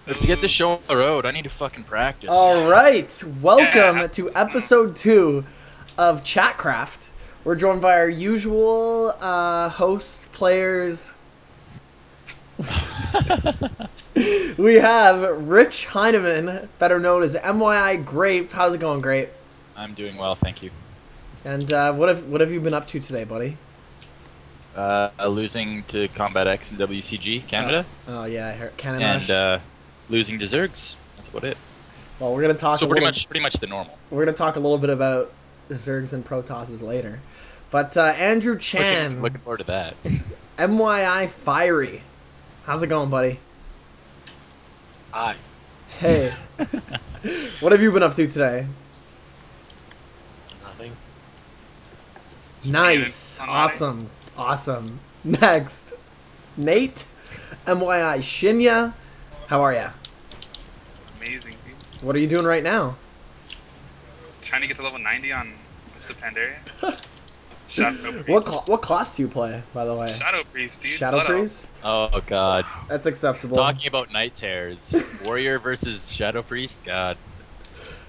Let's get the show on the road. I need to fucking practice. All right, welcome to episode 2 of ChatCraft. We're joined by our usual host players. We have Richard.heinemann, better known as MYiGrape. How's it going, Grape? I'm doing well, thank you. And what have you been up to today, buddy? Losing to Combat X in WCG Canada. Oh yeah, I heard Canada. And losing to Zergs. That's about it. Well, we're gonna talk. So pretty much the normal. We're gonna talk a little bit about the Zergs and Protosses later. But Andrew Chan, looking forward to that. MYiFiery, how's it going, buddy? Hi. Hey. What have you been up to today? Nothing. Nice. Awesome. Next, Nate, MYiShinyA. How are ya? Amazing, dude. What are you doing right now? Trying to get to level 90 on Mr. Pandaria. Shadow Priest. What class do you play, by the way? Shadow Priest, dude. Shadow Priest? Oh god. That's acceptable. Talking about night terrors. Warrior versus Shadow Priest? God.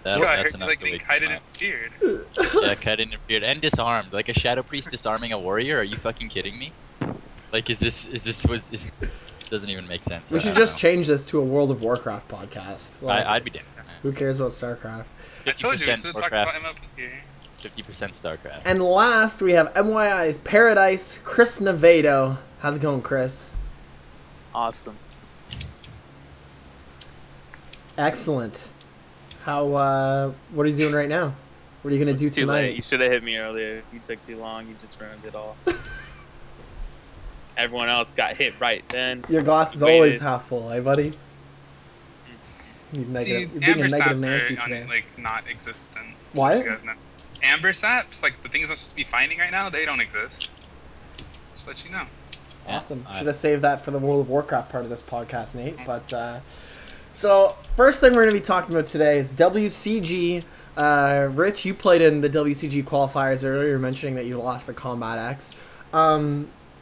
I That's heard you enough like to being waste kited time. and feared. Yeah, kited and feared and disarmed. Like a Shadow Priest disarming a warrior? Are you fucking kidding me? Like is this doesn't even make sense. We should just change this to a World of Warcraft podcast. Like, I'd be down. who cares about Starcraft? I told you, we should talk about Warcraft, MLP here. 50% Starcraft. And last, we have MYiParadise, Kris Navedo. How's it going, Kris? Awesome. Excellent. How, what are you doing right now? What are you going to do Too late. You tonight? should have hit me earlier. You took too long. You just ruined it all. Everyone else got hit right then. Your glass is Waited. always half full, eh, buddy? You're Dude, being a amber negative saps Nancy are today. like not existent. What? So you guys know. Amber saps, like the things I'm supposed to be finding right now, they don't exist. Just let you know. Awesome. Yeah, Should have saved that for the World of Warcraft part of this podcast, Nate. But so first thing we're going to be talking about today is WCG. Rich, you played in the WCG qualifiers earlier. You're mentioning that you lost to Combat X.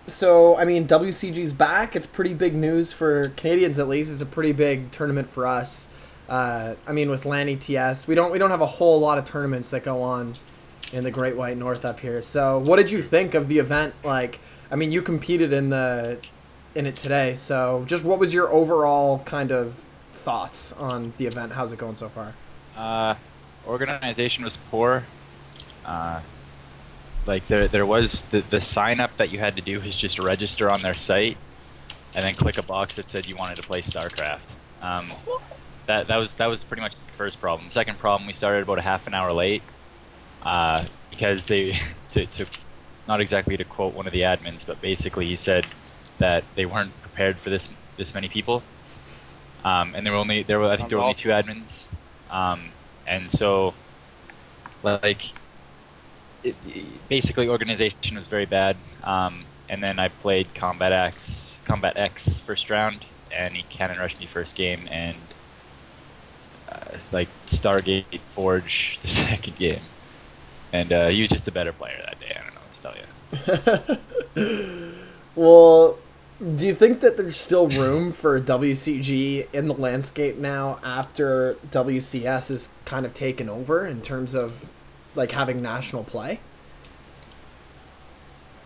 So I mean, WCG's back. It's pretty big news for Canadians, at least. It's a pretty big tournament for us. I mean, with LAN ETS, we don't have a whole lot of tournaments that go on in the Great White North up here. So, what did you think of the event? Like, I mean, you competed in it today. So, just what was your overall kind of thoughts on the event? How's it going so far? Organization was poor. Like there was the sign up that you had to do was just register on their site, and then click a box that said you wanted to play Starcraft. That was pretty much the first problem. Second problem, we started about a half an hour late because they to not exactly to quote one of the admins, but basically he said that they weren't prepared for this many people, and there were only 2 admins, and so like. Basically, organization was very bad, and then I played Combat X first round, and he cannon rushed me first game, and like Stargate Forge the second game, and he was just a better player that day. I don't know what to tell you. Well, do you think that there's still room for WCG in the landscape now after WCS is kind of taken over in terms of like having national play?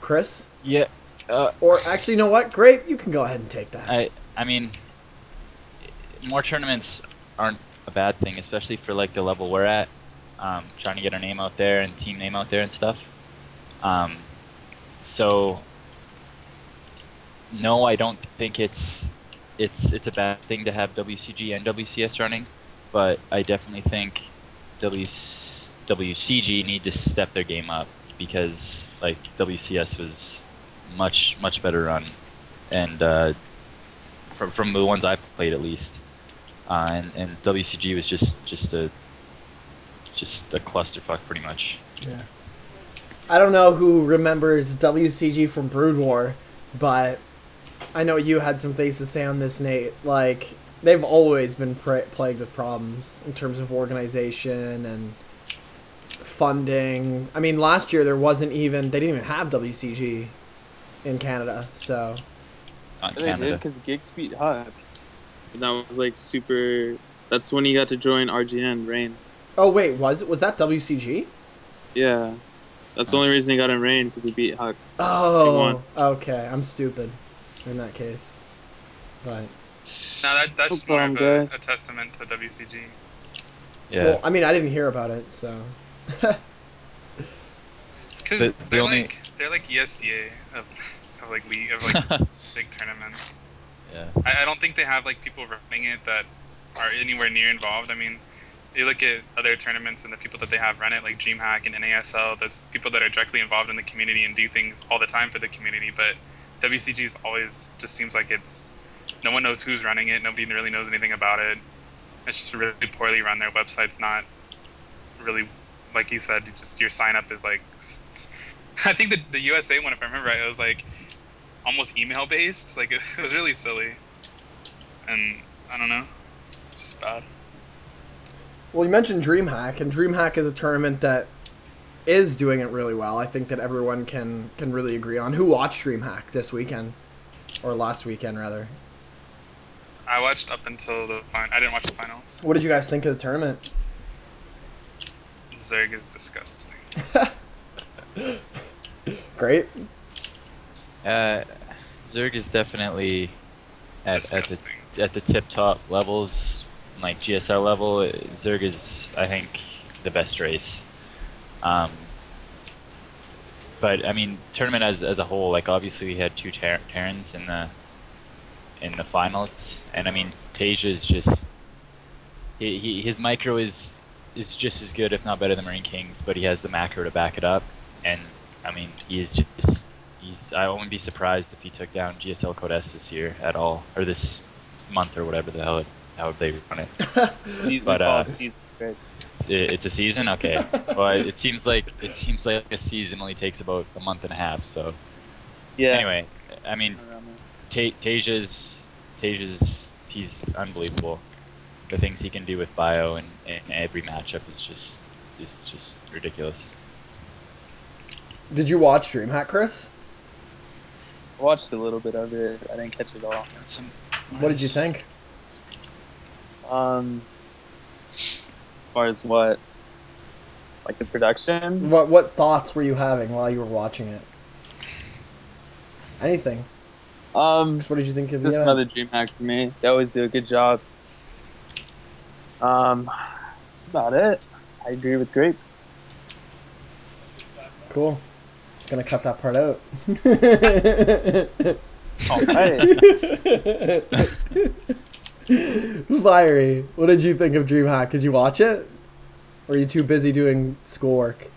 Kris? Yeah. Or actually, you know what? Great, you can go ahead and take that. I mean, more tournaments aren't a bad thing, especially for like the level we're at. Trying to get our name out there and team name out there and stuff. So no, I don't think it's a bad thing to have WCG and WCS running, but I definitely think WCG need to step their game up, because like WCS was much better run, and from the ones I've played at least, and WCG was just a clusterfuck pretty much. Yeah. I don't know who remembers WCG from Brood War, but I know you had some things to say on this, Nate. Like, they've always been plagued with problems in terms of organization and funding. I mean, last year they didn't even have WCG in Canada, so. Not They did Canada. because Gig Speed Hub. And that was like super. That's when he got to join RGN Rain. Oh wait, was that WCG? Yeah, that's the only reason he got in Rain because he beat Huck. Oh, okay. I'm stupid in that case. But No, that's No more of problem, a guys. testament to WCG. Yeah. well, I mean, I didn't hear about it, so. Because The they're only- they're like ESCA of like league of like big tournaments. Yeah. I don't think they have like people running it that are anywhere near involved. I mean, you look at other tournaments and the people that they have run it, like Dreamhack and NASL. There's people that are directly involved in the community and do things all the time for the community. But WCG's always just seems like it's no one knows who's running it. Nobody really knows anything about it. It's just really poorly run. Their website's not really, like you said, just your sign up is like. I think the USA one, if I remember right, it was like almost email based. Like it was really silly, and I don't know, it's just bad. Well, you mentioned Dreamhack, and Dreamhack is a tournament that is doing it really well. I think that everyone can really agree on. Who watched Dreamhack this weekend, or last weekend rather? I watched up until the final. I didn't watch the finals. What did you guys think of the tournament? Zerg is disgusting. Great. Zerg is definitely at Disgusting. the tip top levels, like GSL level. Zerg is, I think, the best race. But I mean, tournament as a whole, like obviously we had two Terrans in the finals, and I mean Tasia is just his micro is just as good, if not better, than Marine Kings, but he has the macro to back it up, and I mean he's I wouldn't be surprised if he took down GSL Code S this year at all, or this month or whatever the hell how they run it. Season But, called season. Right. It's a season, okay. Well, it seems like a season only takes about a month and a half. So Yeah. anyway, I mean, Tasia's he's unbelievable. The things he can do with bio and every matchup is just ridiculous. Did you watch Dreamhack, Kris? I watched a little bit of it. I didn't catch it all. What did you think? As far as what, like the production? What thoughts were you having while you were watching it? Anything? Just what did you think of Just the another Dreamhack for me. They always do a good job. That's about it. I agree with Grape. Cool. Gonna cut that part out. Fiery, what did you think of Dreamhack? Did you watch it? Or are you too busy doing schoolwork?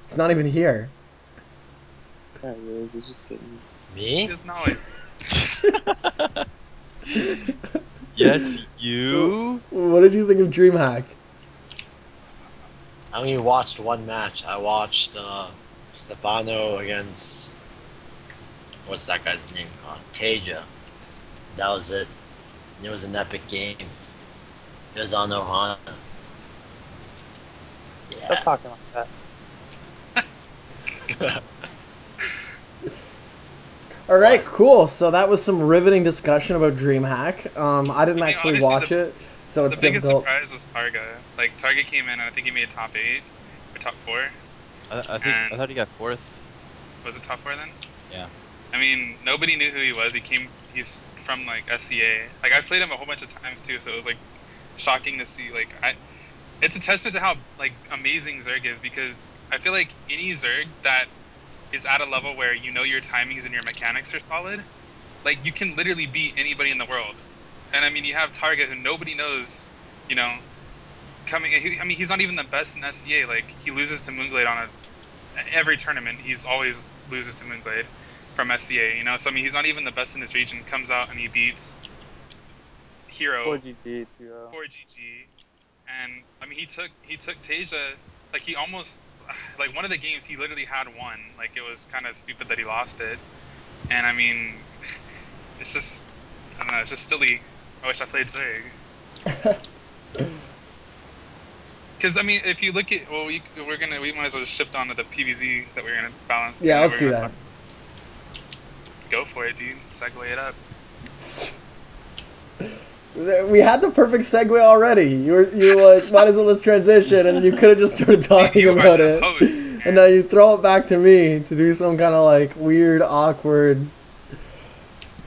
It's not even here. Yeah, really, they're just sitting. He Me? doesn't always. Yes, you. What did you think of Dreamhack? I only watched one match. I watched Stefano against what's that guy's name? Tasia. That was it. It was an epic game. It was on Ohana. Stop Yeah. talking like that. All right, cool. So that was some riveting discussion about Dreamhack. I didn't I mean, actually honestly, watch it, so it's The biggest difficult. surprise was Targa. Like Targa came in and I think he made top 8 or top 4. I thought he got fourth. Was it top 4 then? Yeah. I mean, nobody knew who he was. He's from like SCA. Like I've played him a whole bunch of times too, so it was like shocking to see. Like it's a testament to how like amazing Zerg is, because I feel like any Zerg that is at a level where you know your timings and your mechanics are solid, like you can literally beat anybody in the world. And I mean, you have Target who nobody knows, you know, coming. I mean, he's not even the best in SCA. Like he loses to Moonglade on every tournament. He's always loses to Moonglade from SCA, you know. So I mean, he's not even the best in his region. Comes out and he beats Hero 4GG, 4GG, and I mean, he took Tasia. Like he almost, like one of the games he literally had won. Like it was kind of stupid that he lost it. And I mean, it's just, I don't know, it's just silly. I wish I played Zerg. Because I mean, if you look at, well, we might as well just shift on to the PVZ that we're gonna balance. Yeah, let's We're do gonna that. Go for it, dude. Segue it up. We had the perfect segue already. You were like, might as well let's transition, and you could have just started talking about it. And now you throw it back to me to do some kind of like weird, awkward.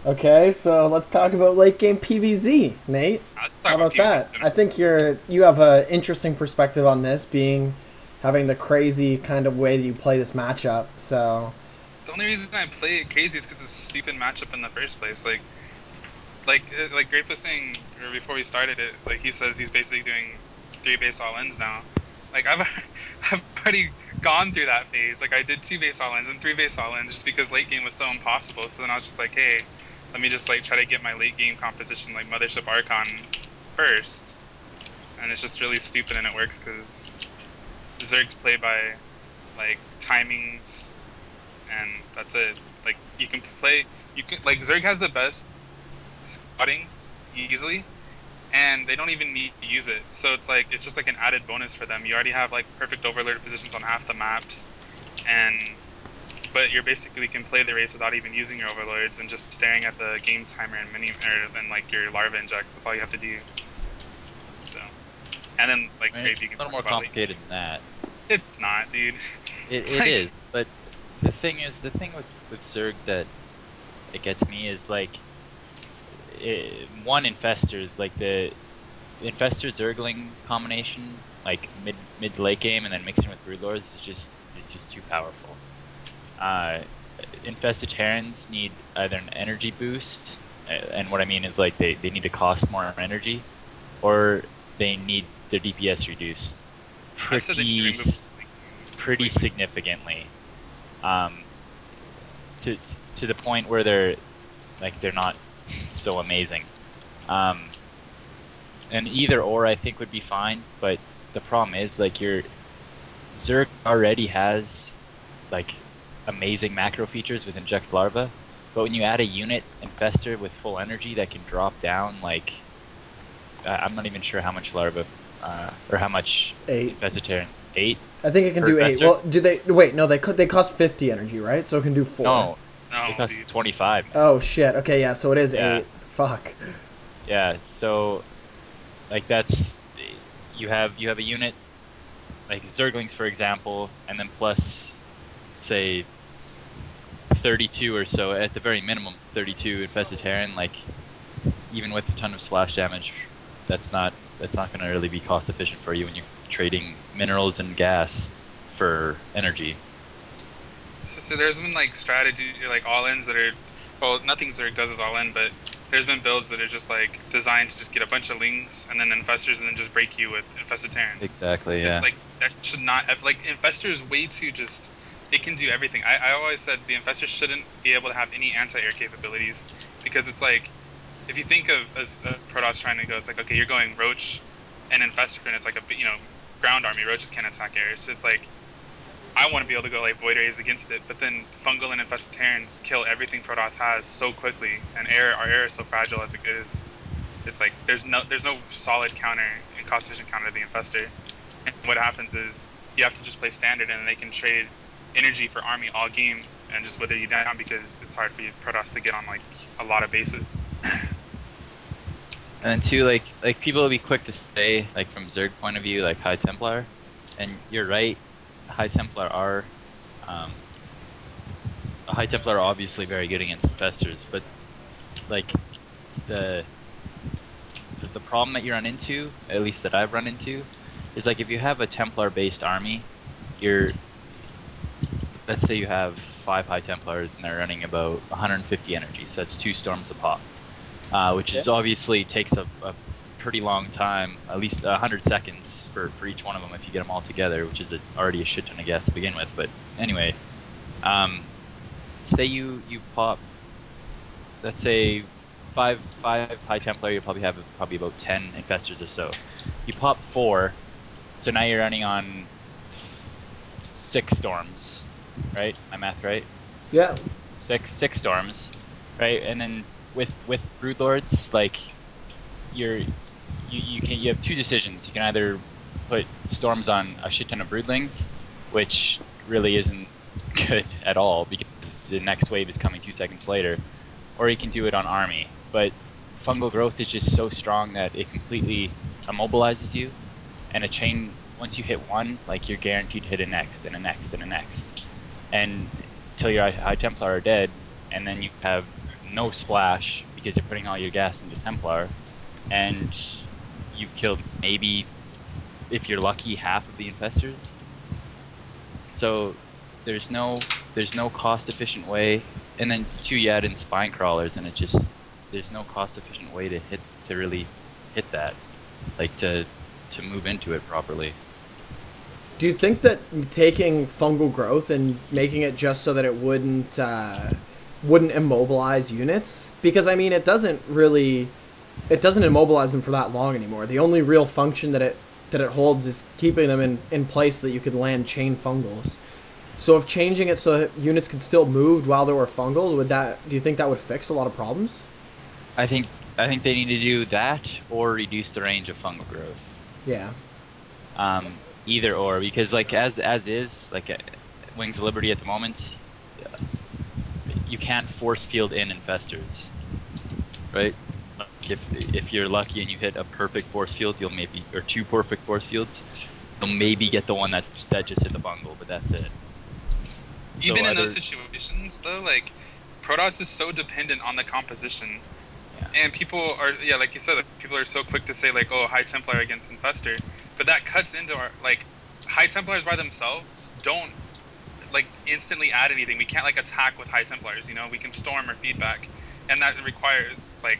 Okay, so let's talk about late game PvZ, Nate. How about that? I think you have an interesting perspective on this, having the crazy kind of way that you play this matchup. So the only reason I play it crazy is because it's a stupid matchup in the first place. Like Grape was saying, or before we started it, like he says he's basically doing 3 base all-ins now. Like I've already gone through that phase. Like I did 2 base all-ins and 3 base all-ins just because late game was so impossible. So then I was just like, hey, let me just like try to get my late game composition like Mothership Archon first. And it's just really stupid and it works because Zerg's play by like timings and that's it. Like like Zerg has the best scouting easily, and they don't even need to use it. So it's just like an added bonus for them. You already have like perfect overlord positions on half the maps, but you basically can play the race without even using your overlords and just staring at the game timer and like your larva injects. That's all you have to do. So, and then like it's you can a little more complicated than that. It's not, dude. It is, but the thing with Zerg that it gets me is like. One infestors, like the infestor Zergling combination, like mid to late game, and then mixing with broodlords is just too powerful. Infested Terrans need either an energy boost, and what I mean is like they need to cost more energy, or they need their DPS reduced pretty significantly, to the point where they're not so amazing. And either or I think would be fine, but the problem is like your Zerg already has like amazing macro features with inject larva, but when you add a unit infestor with full energy that can drop down like I'm not even sure how much larva or how much 8 infested Terran. 8? I think it can do 8. Well, do they wait, no, they cost 50 energy, right? So it can do 4. No, it costs 25. Oh shit. Okay, yeah, so it is 8. Fuck. Yeah, so like that's you have a unit like Zerglings for example, and then plus say 32 or so, at the very minimum 32 infested Terran, like even with a ton of splash damage, that's not going to really be cost efficient for you when you're trading minerals and gas for energy. So there's been like strategy, like all-ins that are, well, nothing Zerg does is all-in, but there's been builds that are just like designed to just get a bunch of lings and then infestors and then just break you with infested Terrans. Exactly, yeah. It's like, that should not have, like, infestors way too just, it can do everything. I always said the infestors shouldn't be able to have any anti-air capabilities, because it's like, if you think of as Protoss trying to go, it's like, okay, you're going Roach and Infestor, and it's like a, ground army. Roaches can't attack air, so it's like, I want to be able to go like Void Rays against it, but then Fungal and Infested Terrans kill everything Protoss has so quickly, and our air is so fragile as it is. It's like there's no solid counter and cost efficient counter to the Infestor. And what happens is you have to just play standard, and they can trade energy for army all game and just wither you down, because it's hard for you Protoss to get on like a lot of bases. And then too, like people will be quick to say, like from Zerg point of view, like High Templar, and you're right. High Templar are obviously very good against infestors, but like the problem that you run into, at least that I've run into, is like if you have a Templar based army, let's say you have 5 High Templars and they're running about 150 energy, so that's 2 storms a pop, which is obviously takes a pretty long time, at least 100 seconds for each one of them if you get them all together, which is already a shit ton of gas to begin with. But anyway, say you pop, let's say 5 High Templar, you probably have about 10 infestors or so. You pop 4, so now you're running on 6 storms, right? My math right? Yeah. 6 storms, right? And then with broodlords, like you have 2 decisions. You can either put storms on a shit ton of broodlings, which really isn't good at all because the next wave is coming 2 seconds later, or you can do it on army, but fungal growth is just so strong that it completely immobilizes you, and a chain, once you hit one, like, you're guaranteed to hit a next and a next and a next, and until your High Templar are dead, and then you have no splash because you're putting all your gas into Templar, and you've killed maybe, if you're lucky, half of the infestors. So there's no cost efficient way, and then too, you add in spine crawlers, and there's no cost efficient way to really hit that, like to move into it properly. Do you think that taking fungal growth and making it just so that it wouldn't immobilize units? Because I mean, it doesn't immobilize them for that long anymore. The only real function that it holds is keeping them in place so that you could land chain fungals. So if changing it so that units could still move while they were fungal, do you think that would fix a lot of problems? I think they need to do that or reduce the range of fungal growth. Yeah. Either or, because like as is, like Wings of Liberty at the moment, you can't force field in infestors, right? If you're lucky and you hit a perfect force field, you'll maybe, or two perfect force fields, you'll maybe get the one that just hit the bungle, but that's it. Even in those situations, though, like, Protoss is so dependent on the composition. Yeah. And people are, yeah, like you said, like, people are so quick to say, like, oh, High Templar against Infestor. But that cuts into our, like, High Templars by themselves don't, like, instantly add anything. We can't, like, attack with High Templars, you know? We can storm or feedback. And that requires, like,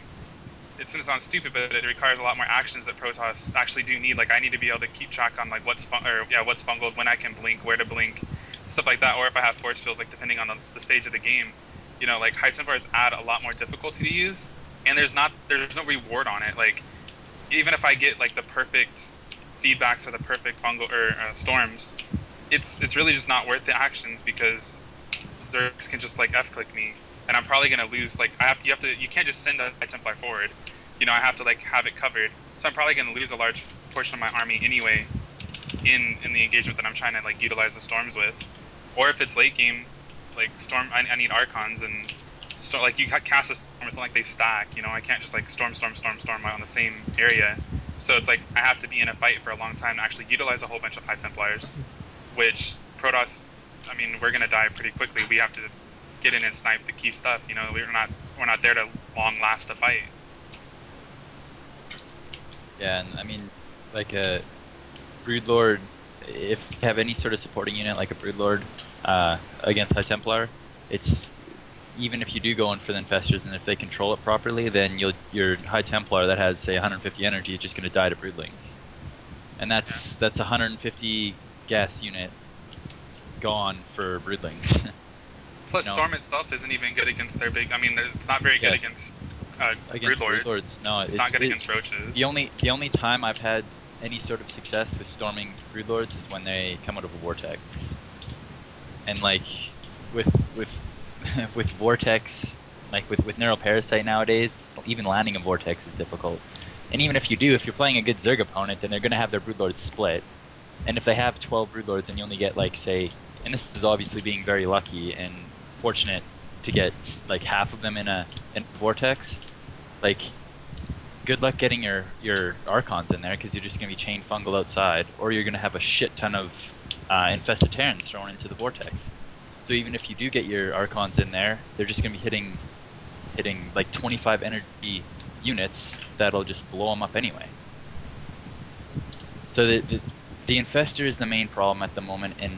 it sounds stupid, but it requires a lot more actions that Protoss actually do need. Like, I need to be able to keep track on, like, what's fungled, when I can blink, where to blink, stuff like that. Or if I have force fields, like, depending on the stage of the game. You know, like, High Templars add a lot more difficulty to use, and there's no reward on it. Like, even if I get, like, the perfect feedbacks or the perfect fungal or storms, it's really just not worth the actions, because Zergs can just, like, F-click me, and I'm probably gonna lose. Like, you can't just send a High Templar forward. You know, I have to, like, have it covered. So I'm probably gonna lose a large portion of my army anyway in the engagement that I'm trying to, like, utilize the storms with. Or if it's late game, like, storm, I need Archons, and like, you cast a storm, it's not like they stack, you know? I can't just, like, storm on the same area. So it's like I have to be in a fight for a long time to actually utilize a whole bunch of High Templars, which Protoss, I mean, we're gonna die pretty quickly. We have to get in and snipe the key stuff, you know? We're not there to long last a fight. Yeah, and I mean, like a Broodlord, if you have any sort of supporting unit like a Broodlord against High Templar, it's, even if you do go in for the infestors and if they control it properly, then your High Templar that has, say, 150 energy is just going to die to Broodlings. And that's 150 gas unit gone for Broodlings. Plus, Storm itself isn't even good against their big, I mean, it's not very good against Broodlords. No, it's not good against Roaches. The only time I've had any sort of success with storming Broodlords is when they come out of a Vortex. And, like, with with Vortex, like with Neural Parasite nowadays, even landing a Vortex is difficult. And even if you're playing a good Zerg opponent, then they're going to have their Broodlords split. And if they have 12 Broodlords and you only get, like, say, and this is obviously being very lucky and fortunate to get, like, half of them in a Vortex, like, good luck getting your Archons in there, because you're just going to be chain fungal outside, or you're going to have a shit ton of infested Terrans thrown into the Vortex. So even if you do get your Archons in there, they're just going to be hitting like 25 energy units that'll just blow them up anyway. So the Infestor is the main problem at the moment, and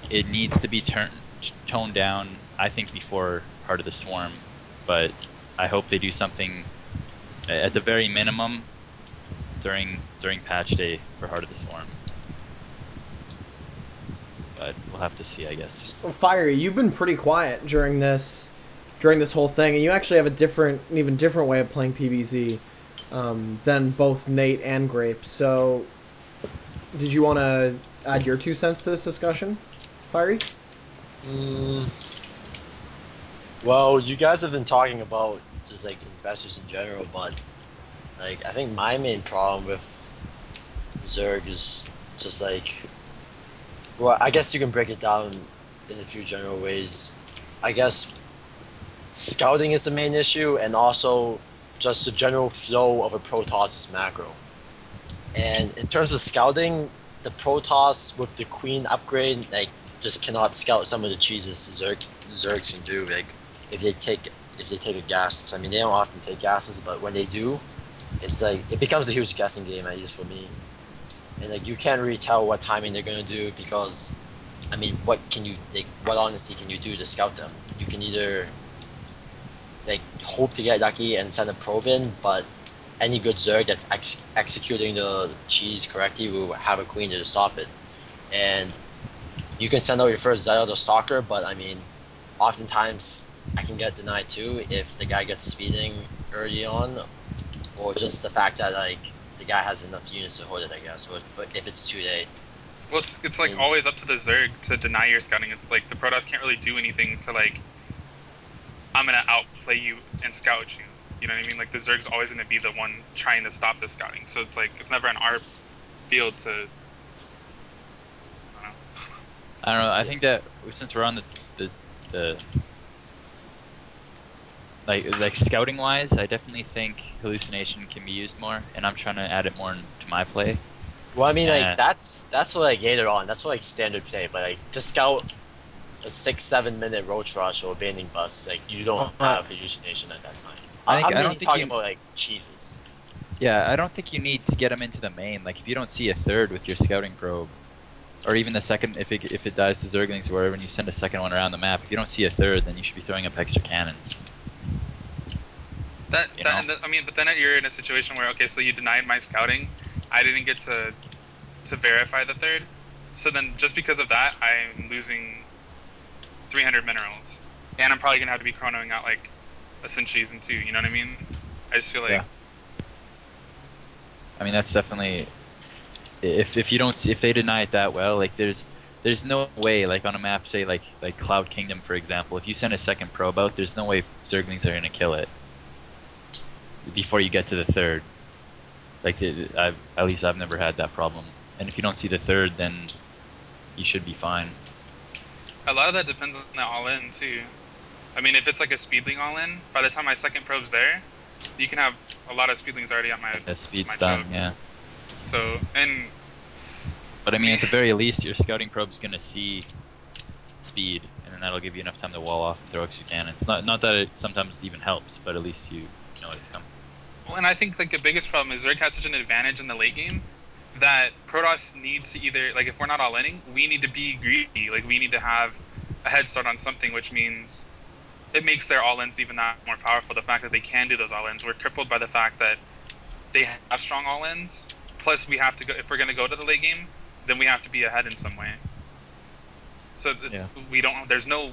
it needs to be toned down, I think, before Heart of the Swarm. But I hope they do something at the very minimum during patch day for Heart of the Swarm. But we'll have to see, I guess. Well, Fiery, you've been pretty quiet during this whole thing, and you actually have an even different way of playing PvZ than both Nate and Grape. So, did you want to add your 2 cents to this discussion, Fiery? Well, you guys have been talking about just, like, investors in general, but, like, I think my main problem with Zerg is just, like, well, I guess you can break it down in a few general ways. I guess scouting is the main issue, and also just the general flow of a Protoss' macro. And in terms of scouting, the Protoss with the Queen upgrade, like, just cannot scout some of the cheeses Zergs can do. Like, if they take a gas, I mean, they don't often take gases, but when they do, it's like it becomes a huge guessing game, at least for me. And like, you can't really tell what timing they're gonna do because, I mean, what honesty can you do to scout them? You can either like hope to get lucky and send a probe in, but any good Zerg that's executing the cheese correctly will have a queen to stop it. And you can send out your first Zealot or Stalker, but I mean, oftentimes I can get denied too if the guy gets speeding early on, or just the fact that like the guy has enough units to hold it, I guess. But if it's too late. Well, it's like always up to the Zerg to deny your scouting. It's like the Protoss can't really do anything to like, I'm gonna outplay you and scout you. You know what I mean? Like the Zerg's always gonna be the one trying to stop the scouting. So it's like it's never in our field to. I don't know. I think that since we're on the like scouting wise, I definitely think hallucination can be used more, and I'm trying to add it more into my play. Well, I mean, like that's for like later on. That's for like standard play, but like to scout a 6-7 minute roach rush or banding bus, like you don't have hallucination at that time. I'm really talking about like cheeses. Yeah, I don't think you need to get them into the main. Like if you don't see a third with your scouting probe, or even the second, if it dies to Zerglings or whatever, and you send a second one around the map, if you don't see a third, then you should be throwing up extra cannons. I mean, but then you're in a situation where, okay, so you denied my scouting, I didn't get to verify the third, so then just because of that, I'm losing 300 minerals, and I'm probably gonna have to be chronoing out like a Season 2. You know what I mean? I just feel like. Yeah. I mean, that's definitely. If they deny it that well, like there's no way, like on a map, say like Cloud Kingdom for example, if you send a second probe out, there's no way Zerglings are gonna kill it before you get to the third. Like at least I've never had that problem. And if you don't see the third, then you should be fine. A lot of that depends on the all-in too. I mean, if it's like a speedling all-in, by the time my second probe's there, you can have a lot of speedlings already on my speed's done, yeah. So, but I mean, at the very least, your scouting probe's gonna see speed, and then that'll give you enough time to wall off and throw extra cannons. Not that it sometimes even helps, but at least you know it's coming. Well, and I think like the biggest problem is Zerg has such an advantage in the late game that Protoss needs to either, like, if we're not all-inning, we need to be greedy. Like, we need to have a head start on something, which means it makes their all-ins even that more powerful. The fact that they can do those all-ins. We're crippled by the fact that they have strong all-ins. Plus, we have to go, if we're going to go to the late game, then we have to be ahead in some way. So we don't, there's no,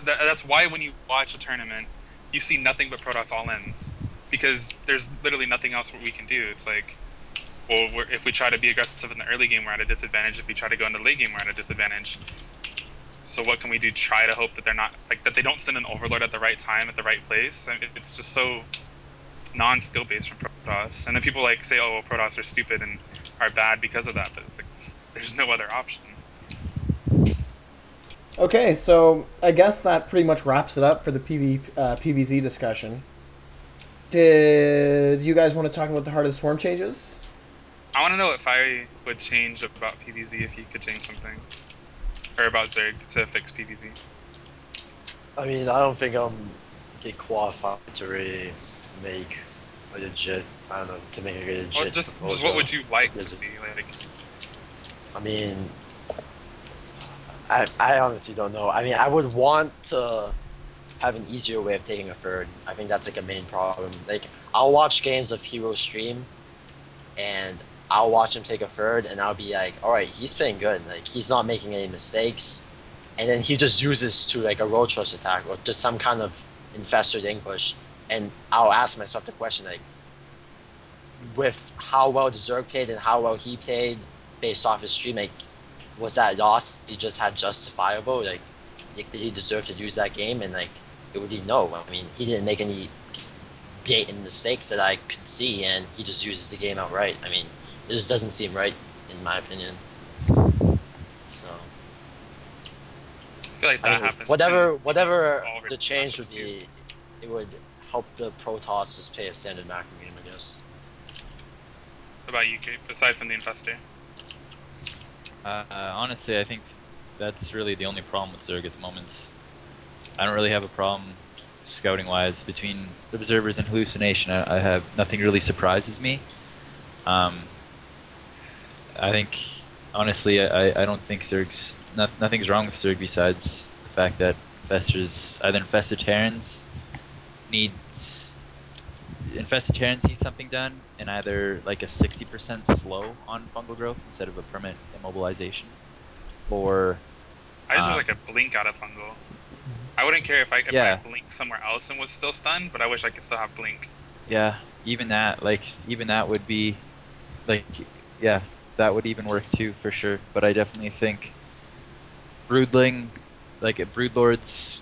that's why when you watch a tournament, you see nothing but Protoss all-ins. Because there's literally nothing else we can do. It's like, well, if we try to be aggressive in the early game, we're at a disadvantage. If we try to go into the late game, we're at a disadvantage. So what can we do? Try to hope that they're not, like, that they don't send an overlord at the right time, at the right place. I mean, it's just so, it's non-skill based from Protoss. And then people like say, oh, well, Protoss are stupid and are bad because of that. But it's like, there's no other option. Okay, so I guess that pretty much wraps it up for the PvZ discussion. Did you guys want to talk about the Heart of the Swarm changes? I want to know what Fiery would change about PvZ if he could change something. Or about Zerg to fix PvZ. I mean, I don't think I'm get qualified to really make a legit, I don't know, to make a legit Well, just what would you like to see? Like, I mean, I honestly don't know. I mean, I would want to have an easier way of taking a third. I think that's like a main problem. Like, I'll watch games of Hero stream, and I'll watch him take a third, and I'll be like, alright, he's playing good. Like, he's not making any mistakes. And then he just uses to like a road rush attack or just some kind of infested ding push. And I'll ask myself the question, like, with how well the Zerg played and how well he played based off his stream, like, was that loss he just had justifiable? Like, did he deserve to lose that game? And like, it would be no. I mean, he didn't make any blatant mistakes that I could see, and he just uses the game outright. I mean, it just doesn't seem right, in my opinion. So, I feel like that happens. Whatever the change would be, it would hope the Protoss just play a standard macro game, I guess. What about you, Grape, aside from the Infestor? Honestly, I think that's really the only problem with Zerg at the moment. I don't really have a problem scouting-wise between Observers and Hallucination. I have nothing really surprises me. I think, honestly, I don't think Zerg's nothing's wrong with Zerg besides the fact that Infested Terrans need something done, and either like a 60% slow on fungal growth instead of a permanent immobilization, or I just wish I could blink out of fungal. I wouldn't care if I blink somewhere else and was still stunned, but I wish I could still have blink. Yeah, even that would be, like, yeah, that would even work too for sure. But I definitely think Broodling, like Broodlord's,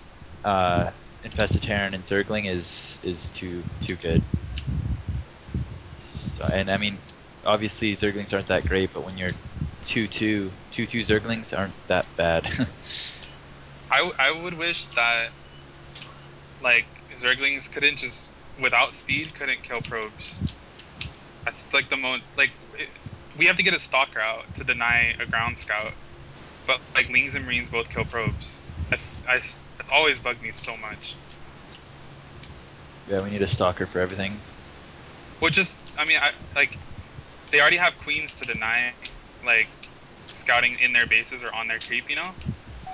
Infested Terran and Zergling is too good. So, and I mean, obviously Zerglings aren't that great, but when you're 2-2 Zerglings aren't that bad. I would wish that, like, Zerglings couldn't just, without speed, couldn't kill probes. That's like the most, like, we have to get a stalker out to deny a ground scout, but like Lings and Marines both kill probes. It's always bugged me so much. Yeah, we need a stalker for everything. Well, just, I mean, they already have queens to deny, like, scouting in their bases or on their creep, you know?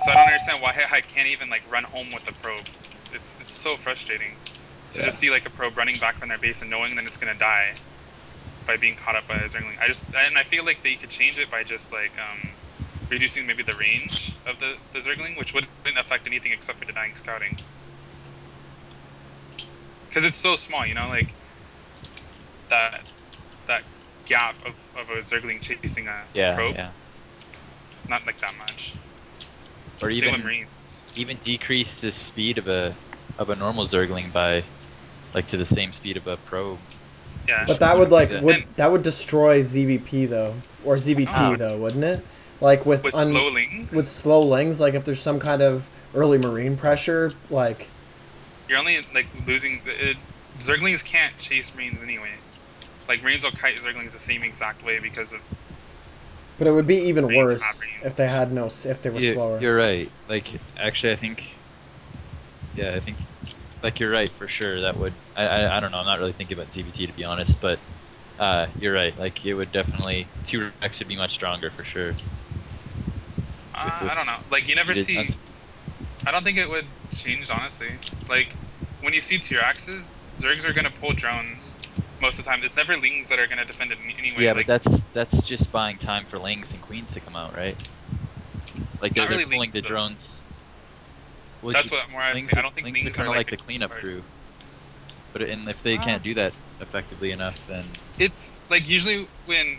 So I don't understand why I can't even, like, run home with the probe. It's so frustrating to just see, like, a probe running back from their base and knowing that it's gonna die by being caught up by a Zergling. I feel like they could change it by just, like, reducing maybe the range of the Zergling, which wouldn't affect anything except for denying scouting. Because it's so small, you know, like, that gap of a Zergling chasing a probe. Yeah. It's not like that much. Or Same with Marines. even decrease the speed of a normal Zergling by, like, to the same speed of a probe. Yeah. But that would that would destroy ZVP though, or ZVT though, wouldn't it? Like with slow Lings? With slow Lings, like if there's some kind of early Marine pressure, like you're only, like, losing Zerglings can't chase Marines anyway. Like, Marines will kite Zerglings the same exact way because of. But it would be even Marines worse if they were slower. You're right. Like, actually, I think, like, you're right for sure. That would, I don't know. I'm not really thinking about ZBT to be honest, but you're right. Like, it would definitely 2X would be much stronger for sure. I don't know. Like, you never see. I don't think it would change, honestly. Like, when you see tier axes, Zergs are gonna pull drones most of the time. It's never Lings that are gonna defend it anyway. Yeah, like, but that's just buying time for Lings and Queens to come out, right? Like, they're really pulling Lings, the though. drones. Well, that's what more I was saying. I don't think Lings Lings are are kind of like the the cleanup part. crew. But if they can't do that effectively enough, then It's like usually when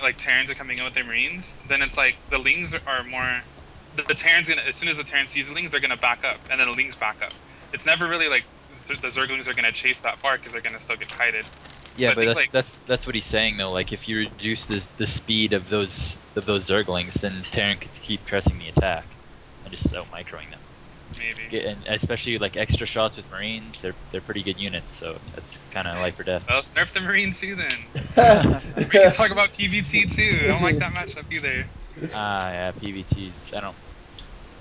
like Terrans are coming in with their Marines, then it's like the Lings are more. The Terrans as soon as the Terran sees the Lings, they're gonna back up, and then the Lings back up. It's never really like the Zerglings are gonna chase that far because they're gonna still get kited. yeah, So but I think, that's what he's saying though. Like, if you reduce the speed of those Zerglings, then Terran could keep pressing the attack and just out microing them. maybe. And especially like extra shots with Marines, they're pretty good units, so that's kind of life or death. Well, let's nerf the Marines too then. We can talk about PVT too. I don't like that matchup either. Yeah, PVTs. I don't.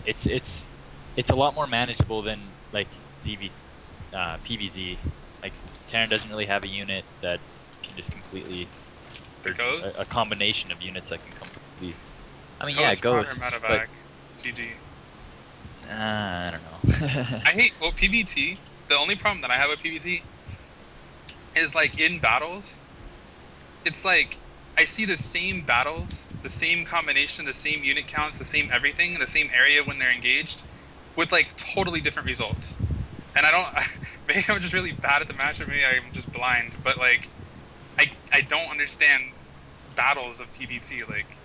It's a lot more manageable than like PVZ. Like, Terran doesn't really have a unit that can just completely. Ghost? A combination of units that can completely. I mean, Ghost, Ghost, Potter, but Medevac, GG. I don't know. I hate PVT. The only problem that I have with PVT is, like, in battles, it's like I see the same battles, the same combination, the same unit counts, the same everything, the same area when they're engaged, with, like, totally different results. And I don't. Maybe I'm just really bad at the matchup. Maybe I'm just blind. But, like, I don't understand battles of PVT. Like,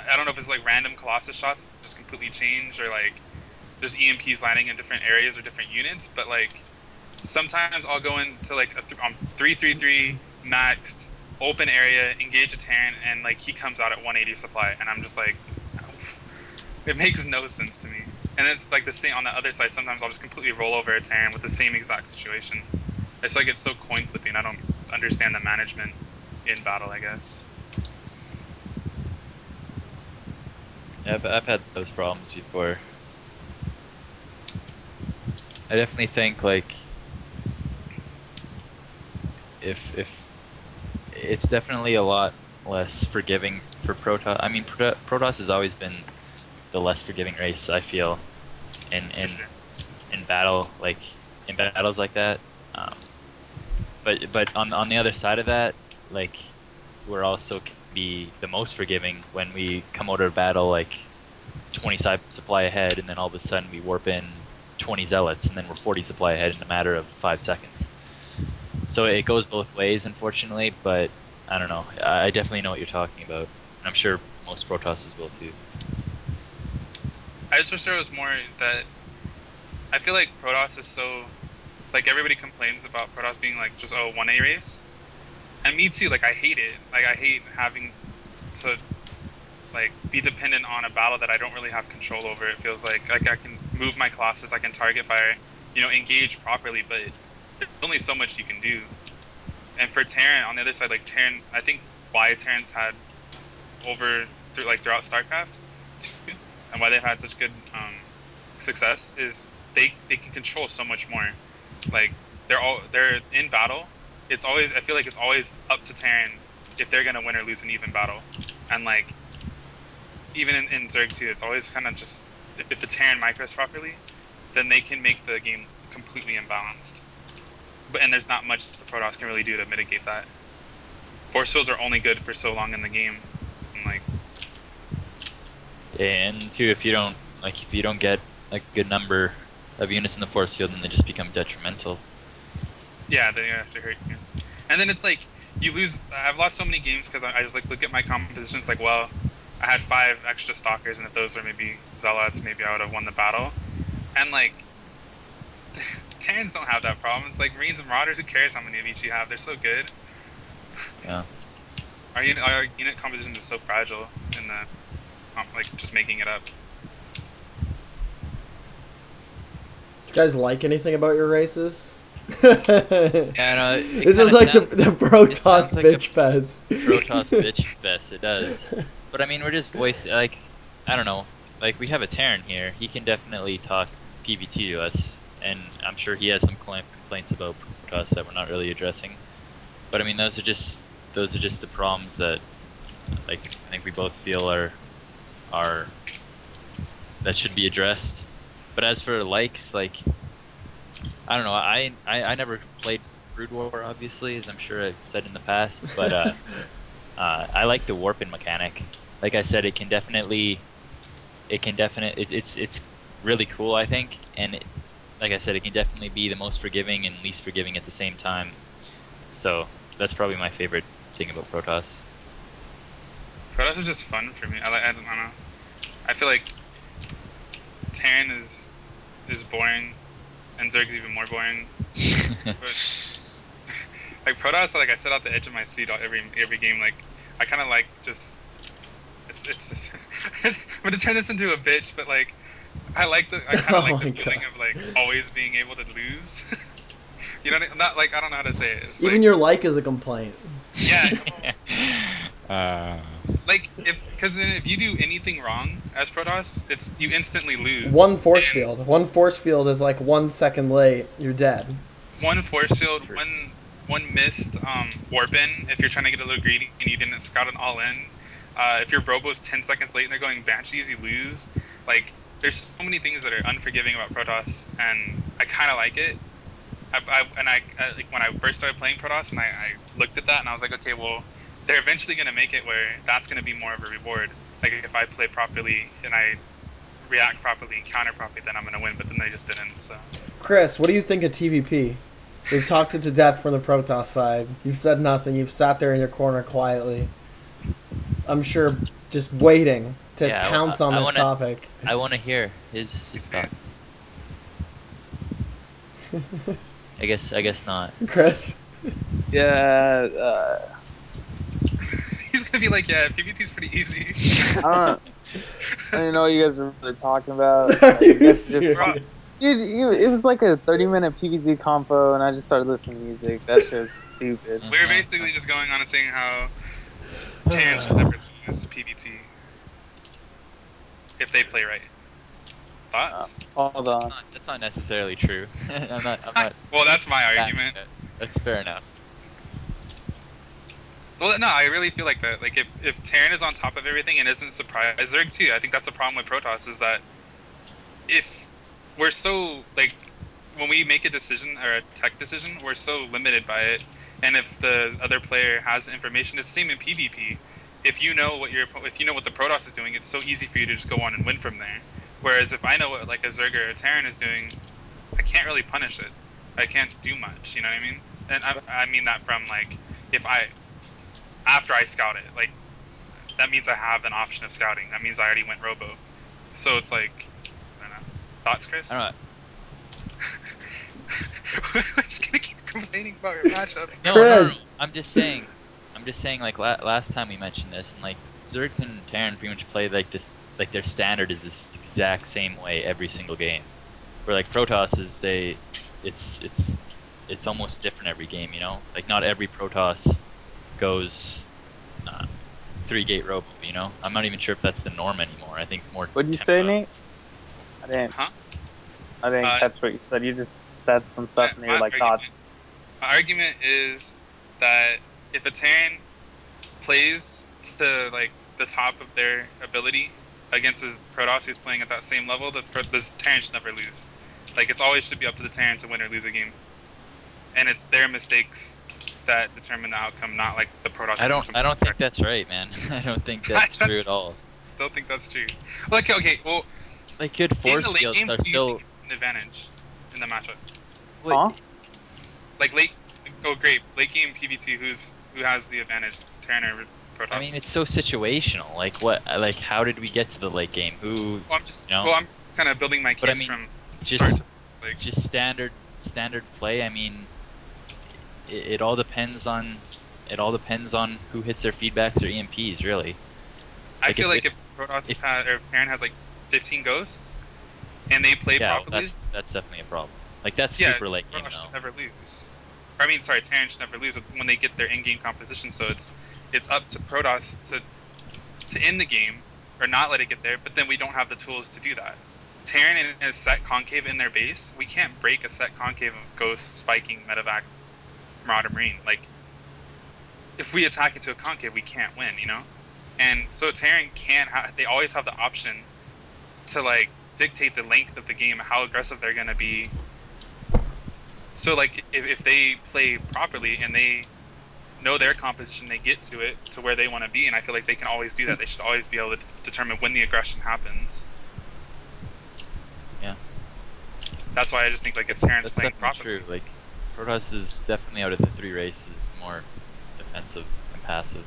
I don't know if it's like random Colossus shots that just completely change, or like just EMPs landing in different areas or different units. But, like, sometimes I'll go into like a 3-3-3 maxed open area, engage a Terran, and like he comes out at 180 supply, and I'm just like, it makes no sense to me. And it's like the same on the other side. Sometimes I'll just completely roll over a Terran with the same exact situation. It's like it's so coin flipping. I don't understand the management in battle, I guess. Yeah, but I've had those problems before. I definitely think like if it's definitely a lot less forgiving for Protoss. I mean, Protoss has always been the less forgiving race, I feel, in battle, like in battles like that. But on the other side of that, like we're also can be the most forgiving when we come out of battle like 20 supply ahead, and then all of a sudden we warp in 20 zealots, and then we're 40 supply ahead in a matter of 5 seconds. So it goes both ways, unfortunately, but I don't know. I definitely know what you're talking about. And I'm sure most Protosses will too. I just wish there was more that. I feel like Protoss is so, like everybody complains about Protoss being like just 1A race, and me too. Like I hate it. Like I hate having to like be dependent on a battle that I don't really have control over. It feels like I can move my classes, I can target fire, engage properly, but there's only so much you can do. And for Terran, on the other side, like Terran, I think why Terrans had throughout Starcraft, and why they've had such good success is they can control so much more. Like they're in battle. I feel like it's always up to Terran if they're gonna win or lose an even battle. And like even in Zerg too, it's always kind of just if the Terran micros properly, then they can make the game completely imbalanced. And there's not much the Protoss can really do to mitigate that. Force fields are only good for so long in the game, and like. Yeah, and too, if you don't get a good number of units in the force field, then they just become detrimental. Yeah, they have to hurt you. And then it's like you lose. I've lost so many games because I just like look at my composition. It's like, well, I had 5 extra stalkers, and if those were maybe zealots, maybe I would have won the battle. And like. Terrans don't have that problem. It's like Marines and Marauders. Who cares how many of each you have? They're so good. Yeah. Our unit composition is so fragile in the like just making it up. Do you guys like anything about your races? Yeah, no, this is like the Protoss bitch fest. Protoss bitch fest. It does. But I mean, we're just I don't know. Like we have a Terran here. He can definitely talk PvT to us. And I'm sure he has some complaints about Protoss that we're not really addressing. But I mean, those are just the problems that, like, I think we both feel are that should be addressed. But as for likes, like, I don't know. I never played Brood War, obviously, as I'm sure I've said in the past. But I like the warping mechanic. Like I said, it's really cool, I think, and. Like I said, it can definitely be the most forgiving and least forgiving at the same time. So that's probably my favorite thing about Protoss. Protoss is just fun for me. I don't know. I feel like Terran is boring, and Zerg's even more boring. But like Protoss, like I sit out the edge of my seat every game. Like I kind of like just it's just I'm gonna turn this into a bitch, but like. I kind of like the feeling of like always being able to lose. You know, not like I don't know how to say it. It's even like, your like is a complaint. Yeah. Like if you do anything wrong as Protoss, you instantly lose. One force field is like 1 second late, you're dead. One force field, one missed warp in if you're trying to get a little greedy and you didn't scout it all in. If your Robo's 10 seconds late and they're going Banshees, you lose. Like. There's so many things that are unforgiving about Protoss, and I kind of like it. Like when I first started playing Protoss, and I looked at that, and I was like, okay, well, they're eventually going to make it where that's going to be more of a reward. Like if I play properly and I react properly and counter properly, then I'm going to win. But then they just didn't. So. Kris, what do you think of TVP? We've talked it to death from the Protoss side. You've said nothing. You've sat there in your corner quietly. I'm sure just waiting to pounce on this topic. I want to hear his thoughts. I guess not. Kris? Yeah. He's gonna be like, yeah, PvT's pretty easy. I don't know what you guys are really talking about. Are you serious? Dude, it was like a 30-minute PvZ compo, and I just started listening to music. That shit was just stupid. We were basically just going on and saying how Terran should never lose PvT if they play right. Thoughts? Hold on. That's not necessarily true. I'm not. Well, that's my argument. That's fair enough. Well, no, I really feel like that. Like, if Terran is on top of everything and isn't surprised, Zerg too, I think that's the problem with Protoss, is that if we're so, like, when we make a decision, or a tech decision, we're so limited by it, and if the other player has information, it's the same in PvP. If you know what the Protoss is doing, it's so easy for you to just go on and win from there. Whereas if I know what, like, a Zerg or a Terran is doing, I can't really punish it. I can't do much, you know what I mean? And I mean that from, like, after I scout it, like, that means I have an option of scouting. That means I already went robo. So it's like, I don't know. Thoughts, Kris? I don't know. I'm just gonna keep complaining about your matchup. No, Kris. I'm just saying, like, last time we mentioned this, and, like, Zergs and Terran pretty much play like this, like, their standard is this exact same way every single game. Where, like, Protoss is, it's almost different every game, you know? Like, not every Protoss goes 3-gate robo, you know? I'm not even sure if that's the norm anymore. I think more... What did you say, Nate? I didn't catch what you said. You just said some stuff and you were like, thoughts. My argument is that if a Terran plays to, like, the top of their ability against his Protoss who's playing at that same level, the Terran should never lose. Like, it's always should be up to the Terran to win or lose a game. And it's their mistakes that determine the outcome, not like the Protoss. I don't think that's right, man. I don't think that's true at all. Still think that's true. Well, okay, well, like, good force in the late fields game, are do you still... think it's an advantage in the matchup? Huh? Like late game PvT, who has the advantage, Terran or Protoss? I mean, it's so situational. Like, what? Like, how did we get to the late game? Who? Well, I'm just you know? well, I'm just kind of building my case But I mean, from just start to, like, just standard play. I mean, it all depends on who hits their feedbacks or EMPs, really. I feel like if Protoss or if Terran has like 15 ghosts and they play properly, that's definitely a problem. Like, that's super late game. Protoss should never lose. Or, I mean, sorry, Terran should never lose when they get their in-game composition. So it's up to Protoss to end the game or not let it get there. But then we don't have the tools to do that. Terran in a set concave in their base, we can't break a set concave of ghosts, Viking, Medevac, Marauder, Marine. Like, if we attack into a concave, we can't win, you know? And so Terran they always have the option to, like, dictate the length of the game, how aggressive they're going to be. So, like, if they play properly and they know their composition, they get to it to where they want to be, and I feel like they can always do that. They should always be able to determine when the aggression happens. Yeah. That's why I just think, like, if Terran's That's playing definitely properly... true. Like, Protoss is definitely, out of the three races, more defensive and passive.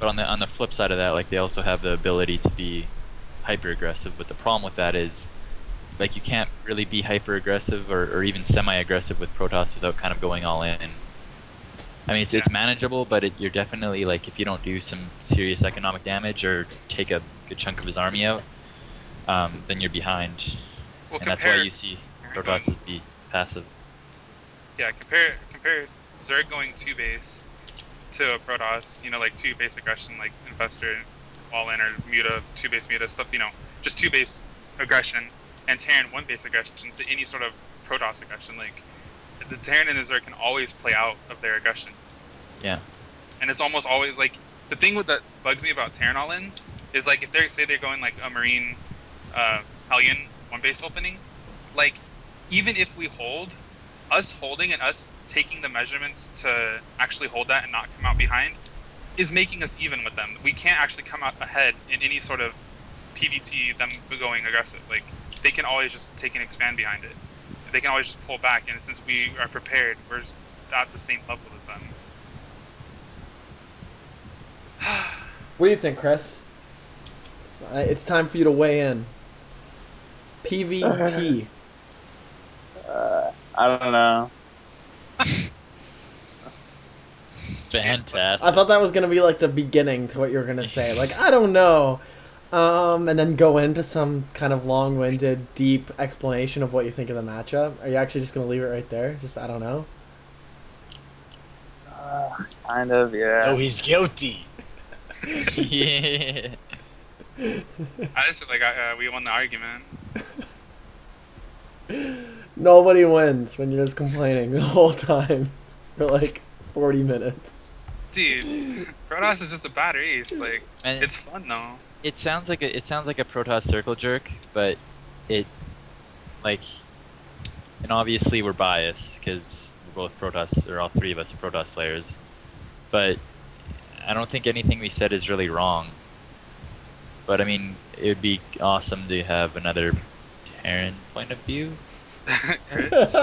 But on the flip side of that, like, they also have the ability to be hyper aggressive. But the problem with that is, like, you can't really be hyper aggressive or even semi aggressive with Protoss without kind of going all in. I mean, it's manageable, but you're definitely, like, if you don't do some serious economic damage or take a good chunk of his army out, then you're behind. Well, and that's why you see Protoss as be passive. Yeah, compare Zerg going 2-base to a Protoss, you know, like 2-base aggression, like Infestor, all-in, or Muta, 2-base Muta, stuff, you know, just 2-base aggression, and Terran 1-base aggression to any sort of Protoss aggression. Like, the Terran and the Zerg can always play out of their aggression. Yeah. And it's almost always, like, the thing that bugs me about Terran all-ins is, like, if they're going, like, a Marine, Hellion 1-base opening, like, even if we hold, us holding and us taking the measurements to actually hold that and not come out behind is making us even with them. We can't actually come out ahead in any sort of PvT, them going aggressive. Like, they can always just take and expand behind it. They can always just pull back, and since we are prepared, we're at the same level as them. What do you think, Kris? It's time for you to weigh in. PvT. I don't know. Fantastic. I thought that was gonna be like the beginning to what you were gonna say. Like, I don't know. and then go into some kind of long-winded, deep explanation of what you think of the matchup? Are you actually just gonna leave it right there? Just I don't know. Kind of, yeah. Oh, he's guilty. Yeah. I just like we won the argument. Nobody wins when you're just complaining the whole time for like 40 minutes. Dude, Protoss is just a bad race. Like, And it's fun though. it sounds like a Protoss circle jerk, but and obviously we're biased because we're both Protoss, or all three of us are Protoss players. But I don't think anything we said is really wrong. But I mean, it would be awesome to have another Terran point of view. Kris.